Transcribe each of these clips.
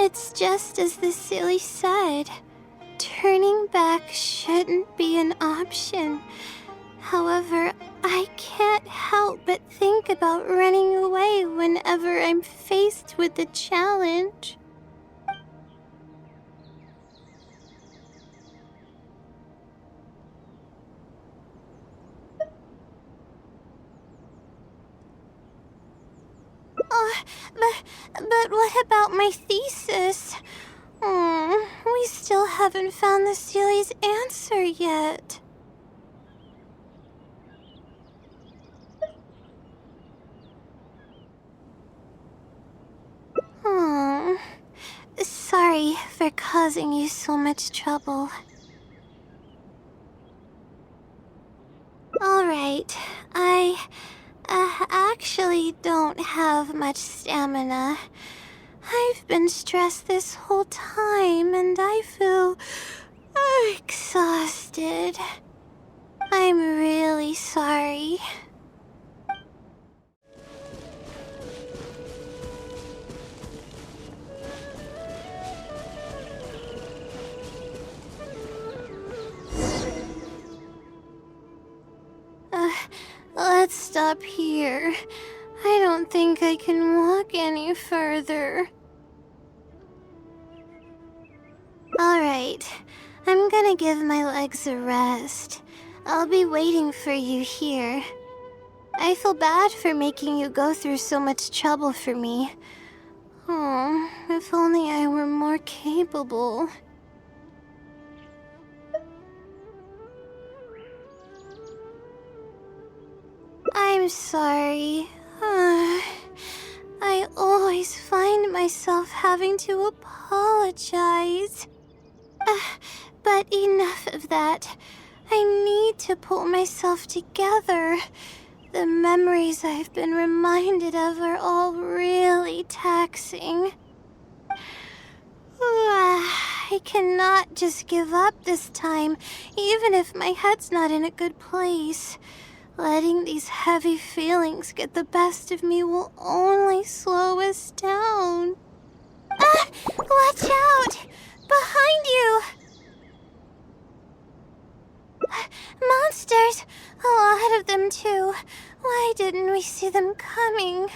It's just as the silly said. Turning back shouldn't be an option. However, I can't help but think about running away whenever I'm faced with the challenge. But what about my thesis? We still haven't found the Sealy's answer yet. Sorry for causing you so much trouble. Alright, I actually don't have much stamina. I've been stressed this whole time and I feel exhausted. I'm really sorry. Let's stop here. I don't think I can walk any further. Alright, I'm gonna give my legs a rest. I'll be waiting for you here. I feel bad for making you go through so much trouble for me. Oh, if only I were more capable. I'm sorry. I always find myself having to apologize. But enough of that. I need to pull myself together. The memories I've been reminded of are all really taxing. I cannot just give up this time, even if my head's not in a good place. Letting these heavy feelings get the best of me will only slow us down. Watch out! Behind you! Monsters! A lot of them too. Why didn't we see them coming?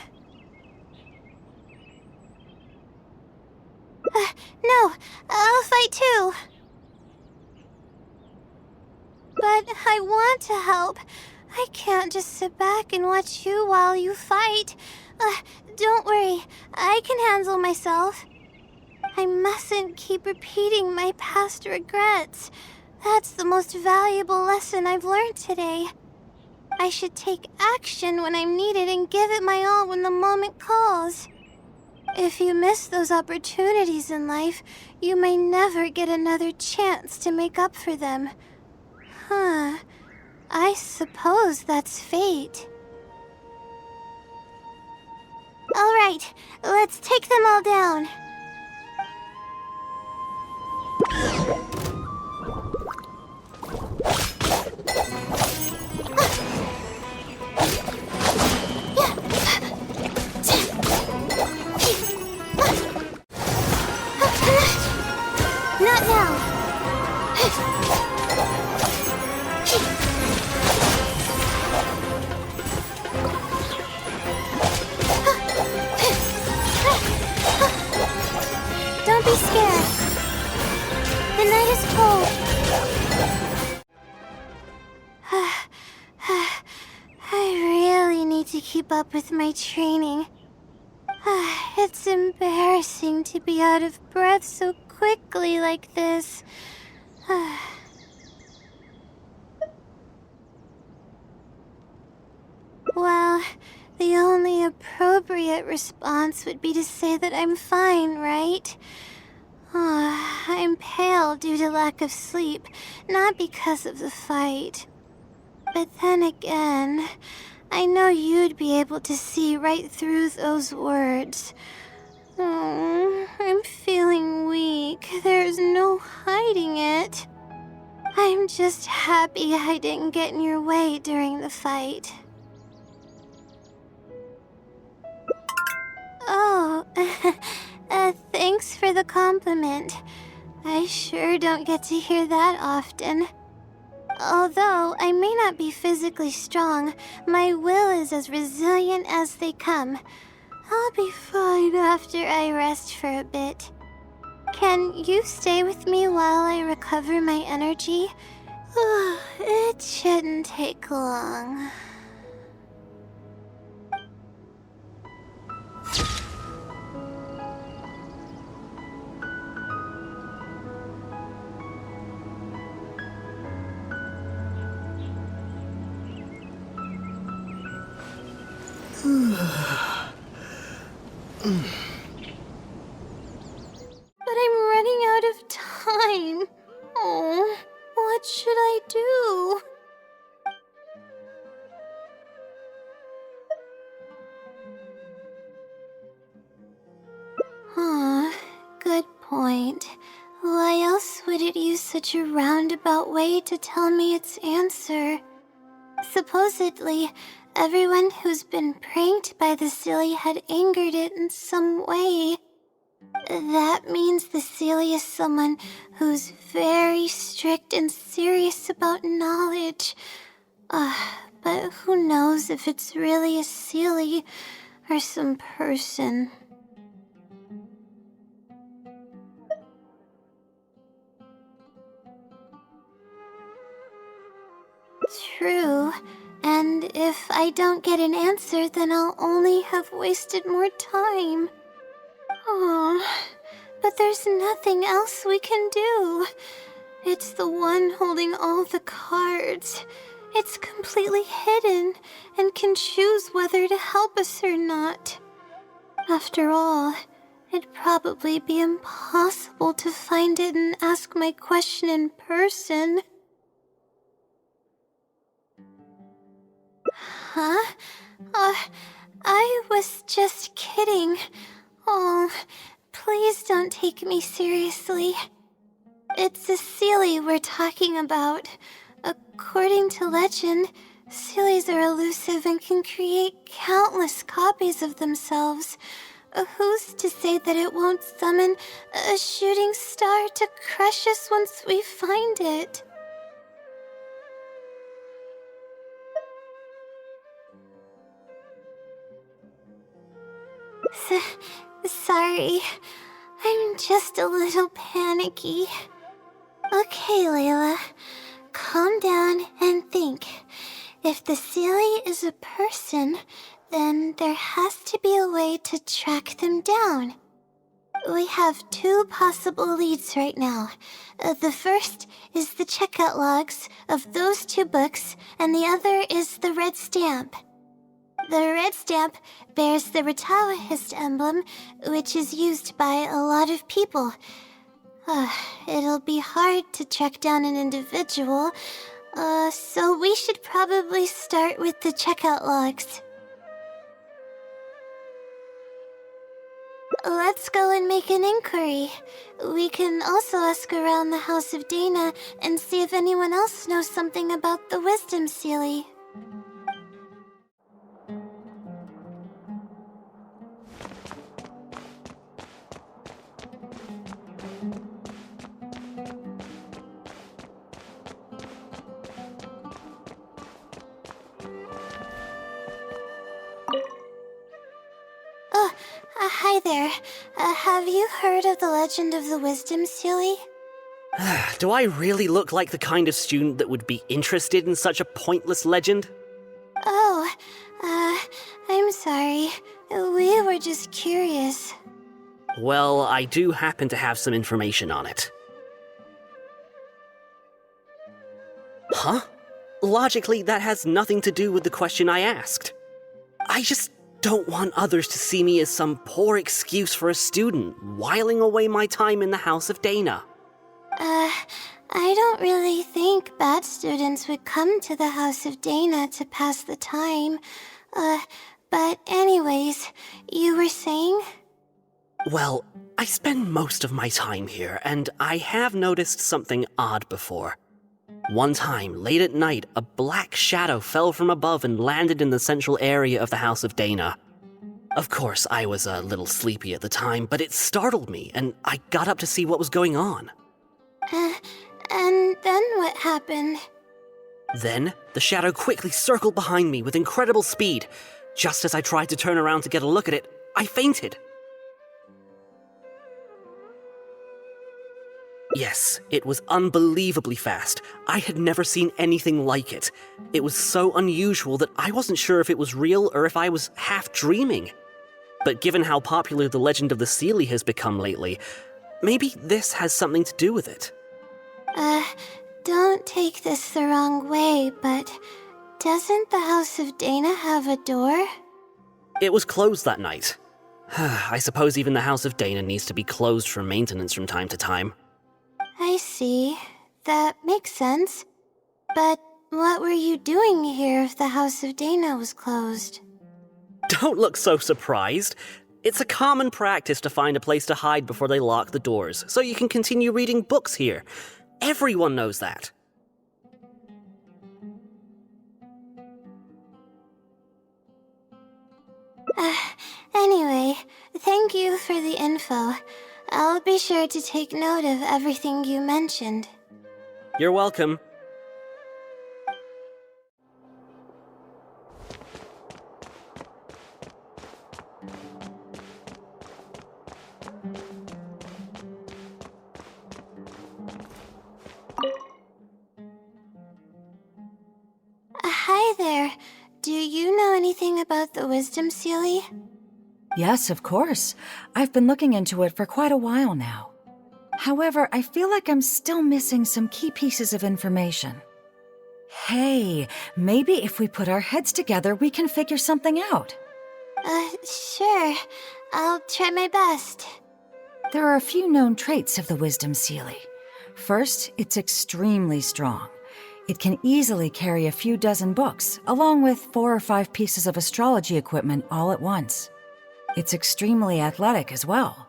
No, I'll fight too. But I want to help. I can't just sit back and watch you while you fight. Don't worry, I can handle myself. I mustn't keep repeating my past regrets. That's the most valuable lesson I've learned today. I should take action when I'm needed and give it my all when the moment calls. If you miss those opportunities in life, you may never get another chance to make up for them. I suppose that's fate. Alright, let's take them all down. Not now. Don't be scared. The night is cold. I really need to keep up with my training. It's embarrassing to be out of breath so quickly like this. Well, the only appropriate response would be to say that I'm fine, right? I'm pale due to lack of sleep, not because of the fight. But then again, I know you'd be able to see right through those words. I'm feeling weak. There's no hiding it. I'm just happy I didn't get in your way during the fight. Oh, thanks for the compliment. I sure don't get to hear that often. Although I may not be physically strong, my will is as resilient as they come. I'll be fine after I rest for a bit. Can you stay with me while I recover my energy? It shouldn't take long. But I'm running out of time. Oh, what should I do? Good point. Why else would it use such a roundabout way to tell me its answer? Supposedly, everyone who's been pranked by the Silly had angered it in some way. That means the Silly is someone who's very strict and serious about knowledge. But who knows if it's really a Silly or some person. True. And if I don't get an answer, then I'll only have wasted more time. But there's nothing else we can do. It's the one holding all the cards. It's completely hidden and can choose whether to help us or not. After all, it'd probably be impossible to find it and ask my question in person. Huh? I was just kidding. Oh, please don't take me seriously. It's a Silly we're talking about. According to legend, Sillies are elusive and can create countless copies of themselves. Who's to say that it won't summon a shooting star to crush us once we find it? Sorry, I'm just a little panicky. Okay, Layla, calm down and think. If the Silly is a person, then there has to be a way to track them down. We have two possible leads right now. The first is the checkout logs of those two books, and the other is the red stamp. The red stamp bears the Retawahist emblem, which is used by a lot of people. It'll be hard to track down an individual, so we should probably start with the checkout logs. Let's go and make an inquiry. We can also ask around the House of Dana and see if anyone else knows something about the Wisdom Silly. Hi there. Have you heard of the legend of the Wisdom Silly? Do I really look like the kind of student that would be interested in such a pointless legend? Oh, I'm sorry. We were just curious. Well, I do happen to have some information on it. Huh? Logically, that has nothing to do with the question I asked. I just don't want others to see me as some poor excuse for a student whiling away my time in the House of Dana. I don't really think bad students would come to the House of Dana to pass the time. But anyways, you were saying? Well, I spend most of my time here, and I have noticed something odd before. One time, late at night, a black shadow fell from above and landed in the central area of the House of Dana. Of course, I was a little sleepy at the time, but it startled me, and I got up to see what was going on. And then what happened? Then, the shadow quickly circled behind me with incredible speed. Just as I tried to turn around to get a look at it, I fainted. Yes, it was unbelievably fast. I had never seen anything like it. It was so unusual that I wasn't sure if it was real or if I was half dreaming. But given how popular the legend of the Seelie has become lately, maybe this has something to do with it. Don't take this the wrong way, but doesn't the House of Dana have a door? It was closed that night. I suppose even the House of Dana needs to be closed for maintenance from time to time. I see. That makes sense. But what were you doing here if the House of Dana was closed? Don't look so surprised. It's a common practice to find a place to hide before they lock the doors, so you can continue reading books here. Everyone knows that. Anyway, thank you for the info. I'll be sure to take note of everything you mentioned. You're welcome. Hi there. Do you know anything about the Wisdom Seelie? Yes, of course. I've been looking into it for quite a while now. However, I feel like I'm still missing some key pieces of information. Hey, maybe if we put our heads together, we can figure something out. Sure. I'll try my best. There are a few known traits of the Wisdom Seelie. First, it's extremely strong. It can easily carry a few dozen books, along with 4 or 5 pieces of astrology equipment all at once. It's extremely athletic as well.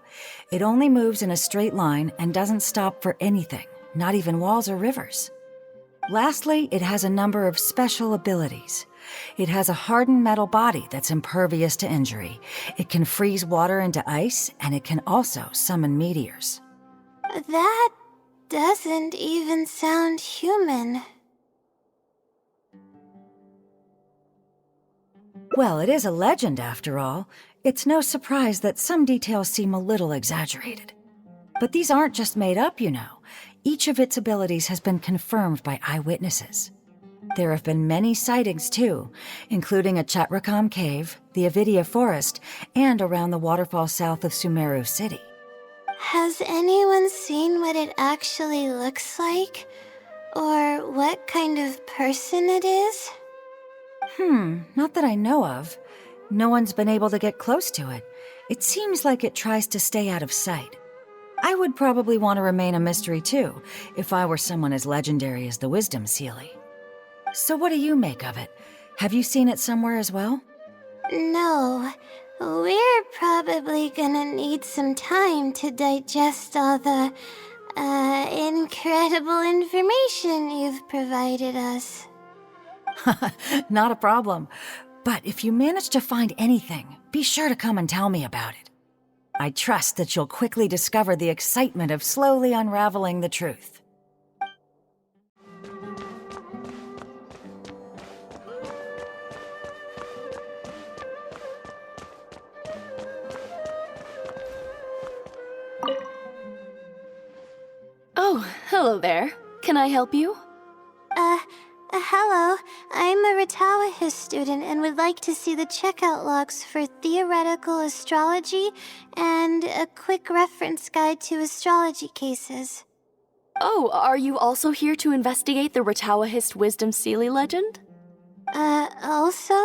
It only moves in a straight line and doesn't stop for anything, not even walls or rivers. Lastly, it has a number of special abilities. It has a hardened metal body that's impervious to injury. It can freeze water into ice, and it can also summon meteors. That doesn't even sound human. Well, it is a legend after all. It's no surprise that some details seem a little exaggerated. But these aren't just made up, you know. Each of its abilities has been confirmed by eyewitnesses. There have been many sightings too, including at Chatrakam Cave, the Avidia Forest, and around the waterfall south of Sumeru City. Has anyone seen what it actually looks like? Or what kind of person it is? Not that I know of. No one's been able to get close to it. It seems like it tries to stay out of sight. I would probably want to remain a mystery too, if I were someone as legendary as the Wisdom Seelie. So what do you make of it? Have you seen it somewhere as well? No. We're probably gonna need some time to digest all the, incredible information you've provided us. Not a problem. But if you manage to find anything, be sure to come and tell me about it. I trust that you'll quickly discover the excitement of slowly unraveling the truth. Oh, hello there. Can I help you? Hello. I'm a Retawahist student and would like to see the checkout logs for theoretical astrology and a quick reference guide to astrology cases. Oh, are you also here to investigate the Retawahist Wisdom Seelie legend? Also?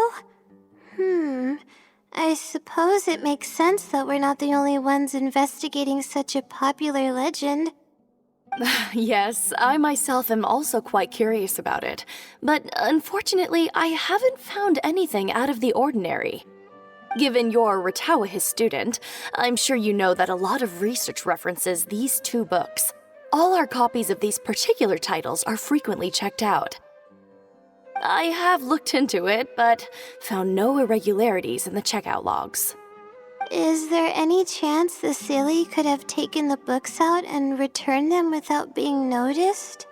I suppose it makes sense that we're not the only ones investigating such a popular legend. Yes, I myself am also quite curious about it, but unfortunately I haven't found anything out of the ordinary. Given you're a Retawahist student, I'm sure you know that a lot of research references these 2 books. All our copies of these particular titles are frequently checked out. I have looked into it, but found no irregularities in the checkout logs. Is there any chance the Seelie could have taken the books out and returned them without being noticed?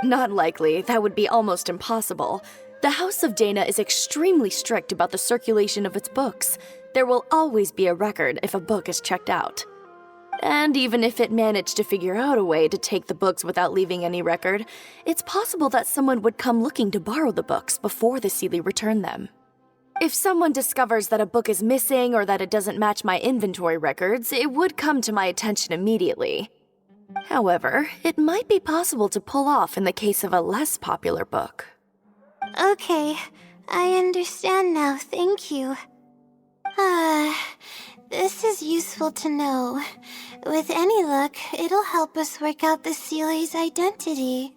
Not likely. That would be almost impossible. The House of Dana is extremely strict about the circulation of its books. There will always be a record if a book is checked out. And even if it managed to figure out a way to take the books without leaving any record, it's possible that someone would come looking to borrow the books before the Seelie returned them. If someone discovers that a book is missing or that it doesn't match my inventory records, it would come to my attention immediately. However, it might be possible to pull off in the case of a less popular book. Okay, I understand now, thank you. This is useful to know. With any luck, it'll help us work out the Seelie's identity.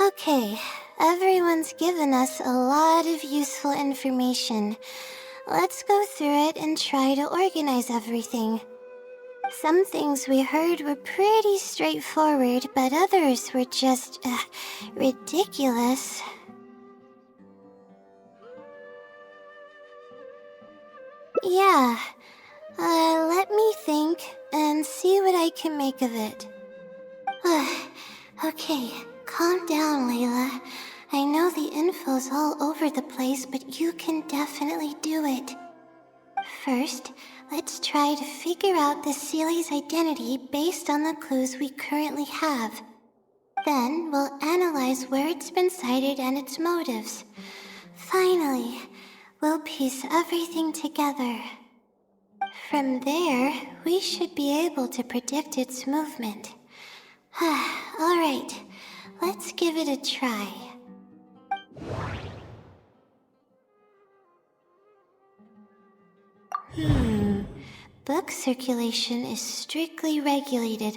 Okay, everyone's given us a lot of useful information. Let's go through it and try to organize everything. Some things we heard were pretty straightforward, but others were just, ridiculous. Yeah, let me think and see what I can make of it. Okay, calm down, Layla. I know the info's all over the place, but you can definitely do it. First, let's try to figure out the Seelie's identity based on the clues we currently have. Then, we'll analyze where it's been sighted and its motives. Finally, we'll piece everything together. From there, we should be able to predict its movement. Alright, let's give it a try. Book circulation is strictly regulated,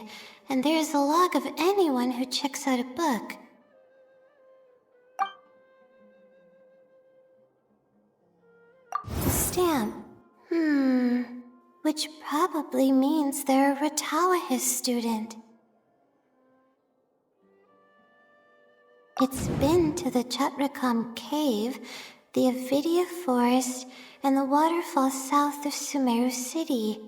and there is a log of anyone who checks out a book. The stamp. Which probably means they're a Ratawahis student. It's been to the Chatrakam Cave, the Avidia Forest, and the waterfall south of Sumeru City.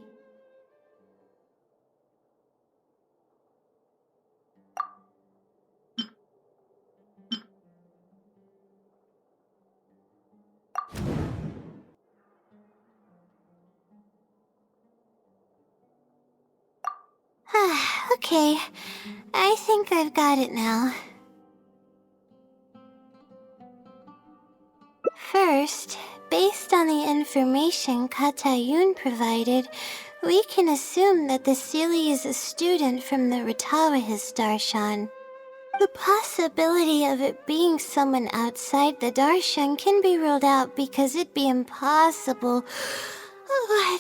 Okay, I think I've got it now. First, based on the information Katayun provided, we can assume that the Seelie is a student from the Ratawahis Darshan. The possibility of it being someone outside the Darshan can be ruled out because it'd be impossible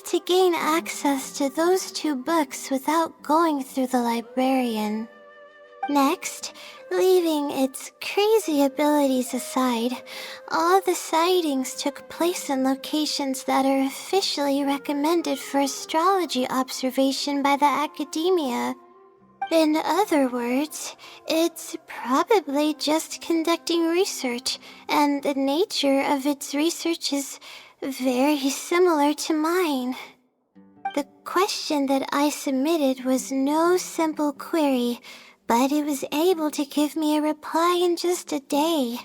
to gain access to those two books without going through the librarian. Next, leaving its crazy abilities aside, all the sightings took place in locations that are officially recommended for astrology observation by the academia. In other words, it's probably just conducting research, and the nature of its research is very similar to mine. The question that I submitted was no simple query, but it was able to give me a reply in just a day.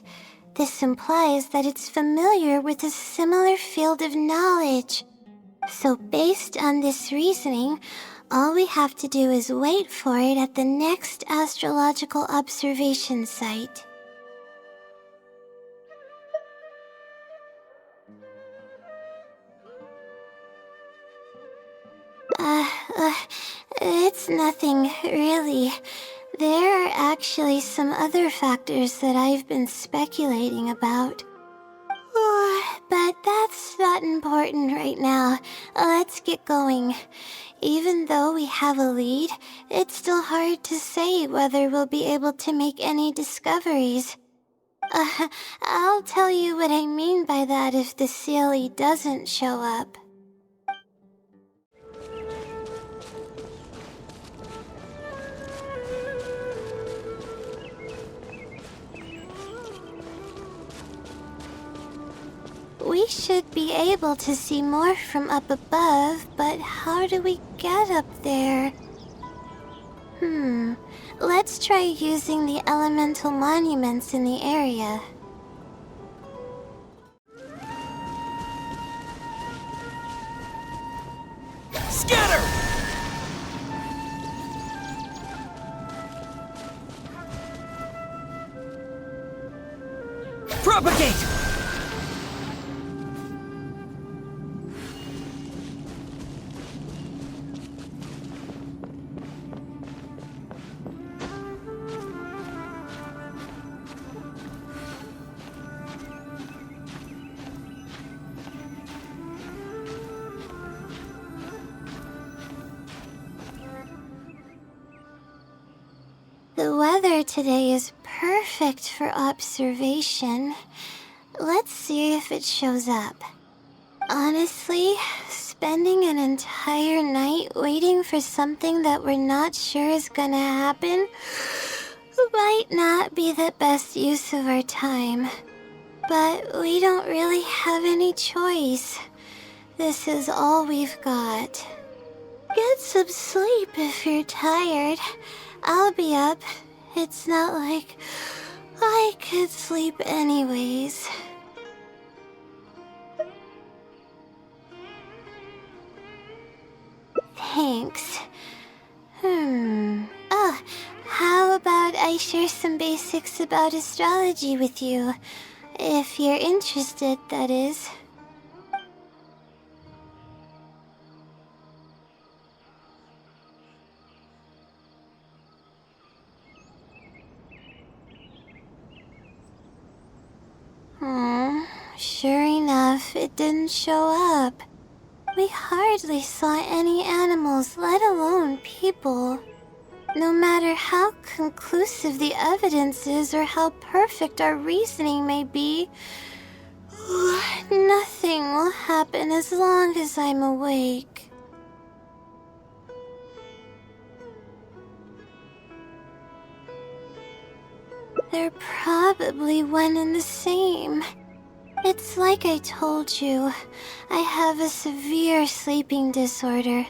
This implies that it's familiar with a similar field of knowledge. So based on this reasoning, all we have to do is wait for it at the next astrological observation site. It's nothing, really. There are actually some other factors that I've been speculating about. But that's not important right now. Let's get going. Even though we have a lead, it's still hard to say whether we'll be able to make any discoveries. I'll tell you what I mean by that if the Seelie doesn't show up. We should be able to see more from up above, but how do we get up there? Let's try using the elemental monuments in the area. Scatter! Propagate! The weather today is perfect for observation. Let's see if it shows up. Honestly, spending an entire night waiting for something that we're not sure is gonna happen might not be the best use of our time. But we don't really have any choice. This is all we've got. Get some sleep if you're tired. I'll be up. It's not like I could sleep anyways. Thanks. Oh, how about I share some basics about astrology with you? If you're interested, that is. Sure enough, it didn't show up. We hardly saw any animals, let alone people. No matter how conclusive the evidence is or how perfect our reasoning may be, nothing will happen as long as I'm awake. They're probably one and the same. It's like I told you, I have a severe sleeping disorder,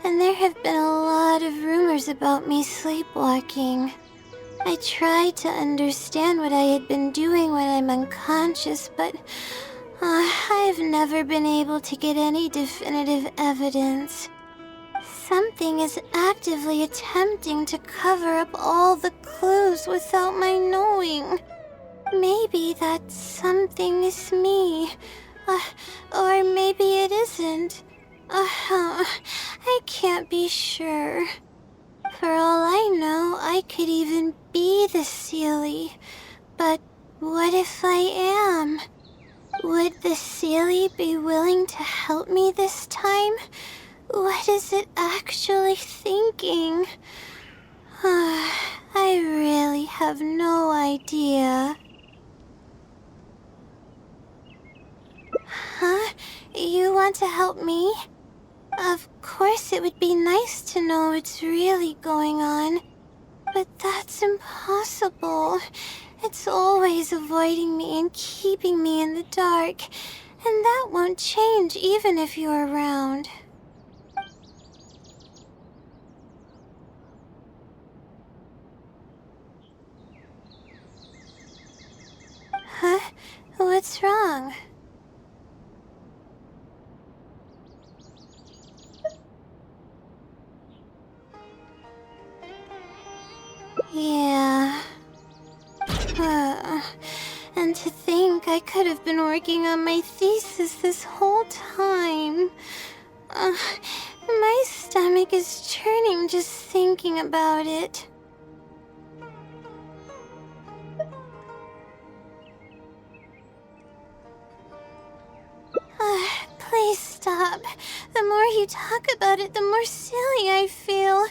and there have been a lot of rumors about me sleepwalking. I tried to understand what I had been doing when I'm unconscious, but I've never been able to get any definitive evidence. Something is actively attempting to cover up all the clues without my knowing. Maybe that something is me. Or maybe it isn't. I can't be sure. For all I know, I could even be the Seelie. But what if I am? Would the Seelie be willing to help me this time? What is it actually thinking? I really have no idea. Huh? You want to help me? Of course it would be nice to know what's really going on. But that's impossible. It's always avoiding me and keeping me in the dark. And that won't change even if you're around. Huh? What's wrong? Yeah. And to think I could have been working on my thesis this whole time. My stomach is churning just thinking about it. Please stop. The more you talk about it, the more silly I feel.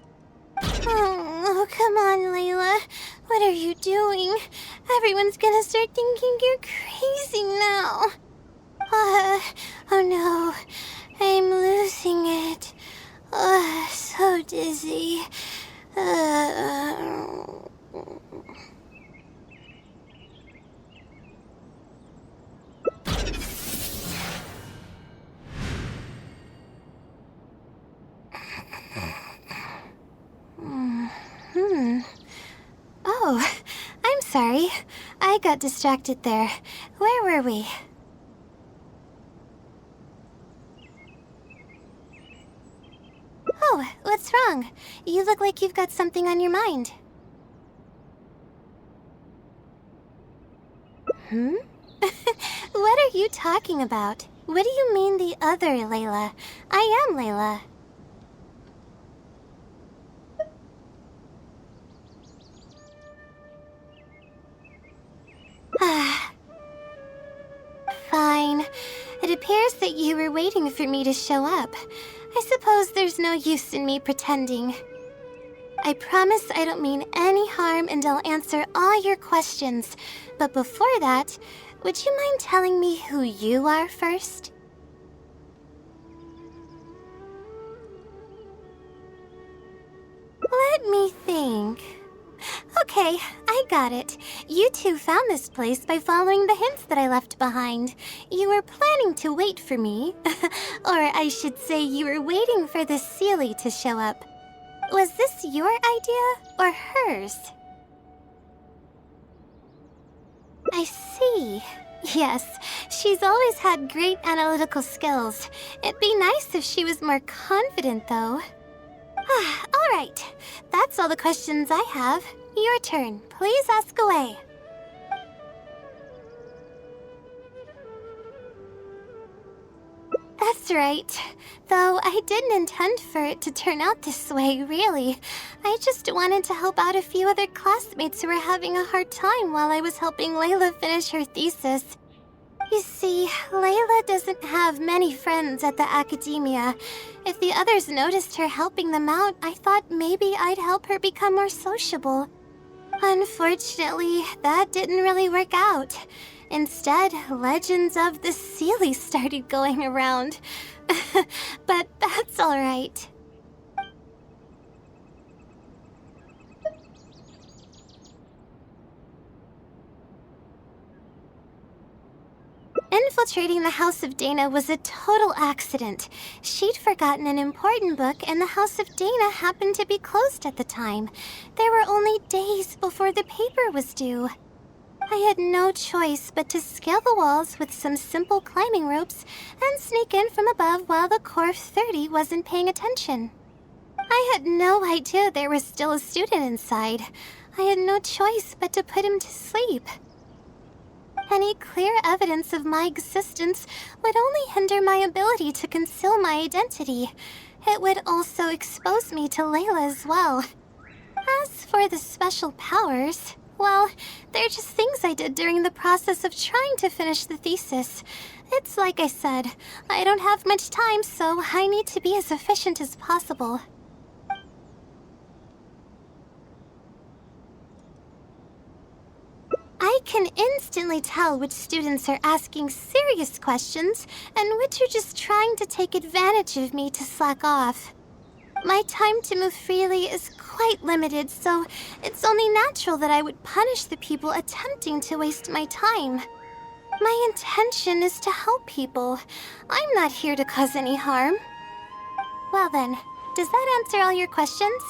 Oh, come on, Layla. What are you doing? Everyone's gonna start thinking you're crazy now. Oh no. I'm losing it. So dizzy. I got distracted there. Where were we? Oh, what's wrong? You look like you've got something on your mind. What are you talking about? What do you mean the other Layla? I am Layla. Fine. It appears that you were waiting for me to show up. I suppose there's no use in me pretending. I promise I don't mean any harm and I'll answer all your questions. But before that, would you mind telling me who you are first? Let me think. Okay, I got it. You two found this place by following the hints that I left behind. You were planning to wait for me. Or I should say you were waiting for the Seelie to show up. Was this your idea or hers? I see. Yes, she's always had great analytical skills. It'd be nice if she was more confident, though. All right, that's all the questions I have. Your turn. Please ask away. That's right. Though I didn't intend for it to turn out this way, really. I just wanted to help out a few other classmates who were having a hard time while I was helping Layla finish her thesis. You see, Layla doesn't have many friends at the academia. If the others noticed her helping them out, I thought maybe I'd help her become more sociable. Unfortunately, that didn't really work out. Instead, legends of the Seelie started going around. But that's alright. Infiltrating the House of Dana was a total accident. She'd forgotten an important book, and the House of Dana happened to be closed at the time. There were only days before the paper was due. I had no choice but to scale the walls with some simple climbing ropes and sneak in from above while the core of 30 wasn't paying attention. I had no idea there was still a student inside. I had no choice but to put him to sleep. Any clear evidence of my existence would only hinder my ability to conceal my identity. It would also expose me to Layla as well. As for the special powers, well, they're just things I did during the process of trying to finish the thesis. It's like I said, I don't have much time, so I need to be as efficient as possible. I can instantly tell which students are asking serious questions and which are just trying to take advantage of me to slack off. My time to move freely is quite limited, so it's only natural that I would punish the people attempting to waste my time. My intention is to help people. I'm not here to cause any harm. Well then, does that answer all your questions?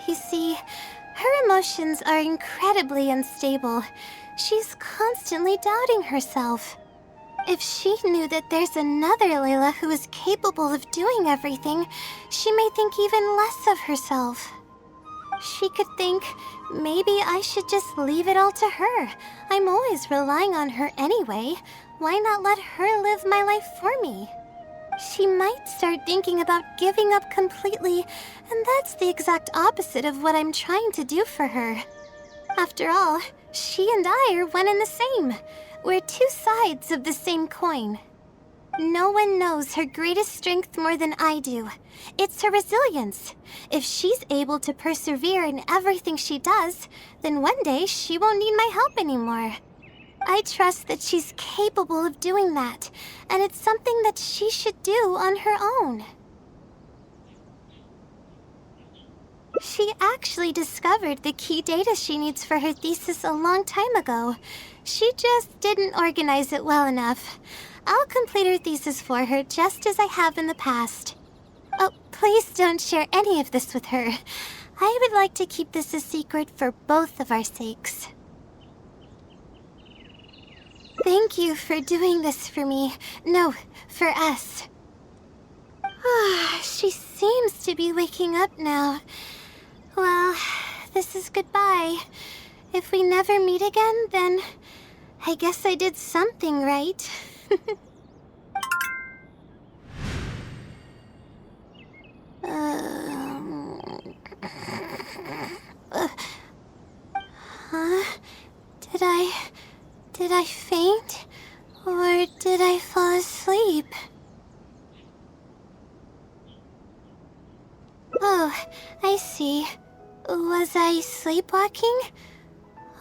You see, her emotions are incredibly unstable. She's constantly doubting herself. If she knew that there's another Layla who is capable of doing everything, she may think even less of herself. She could think, maybe I should just leave it all to her. I'm always relying on her anyway. Why not let her live my life for me? She might start thinking about giving up completely, and that's the exact opposite of what I'm trying to do for her. After all, she and I are one and the same. We're two sides of the same coin. No one knows her greatest strength more than I do. It's her resilience. If she's able to persevere in everything she does, then one day she won't need my help anymore. I trust that she's capable of doing that, and it's something that she should do on her own. She actually discovered the key data she needs for her thesis a long time ago. She just didn't organize it well enough. I'll complete her thesis for her just as I have in the past. Oh, please don't share any of this with her. I would like to keep this a secret for both of our sakes. Thank you for doing this for me. No, for us. She seems to be waking up now. Well, this is goodbye. If we never meet again, then I guess I did something right. Huh? Did I faint? Or did I fall asleep? Oh, I see. Was I sleepwalking?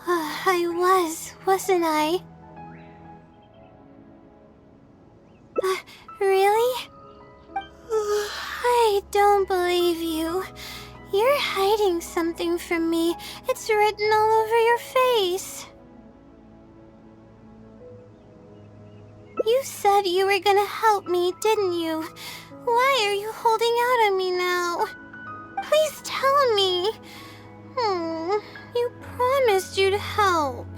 I was, wasn't I? Really? I don't believe you. You're hiding something from me. It's written all over your face. You said you were gonna help me, didn't you? Why are you holding out on me now? Please tell me. You promised you'd help.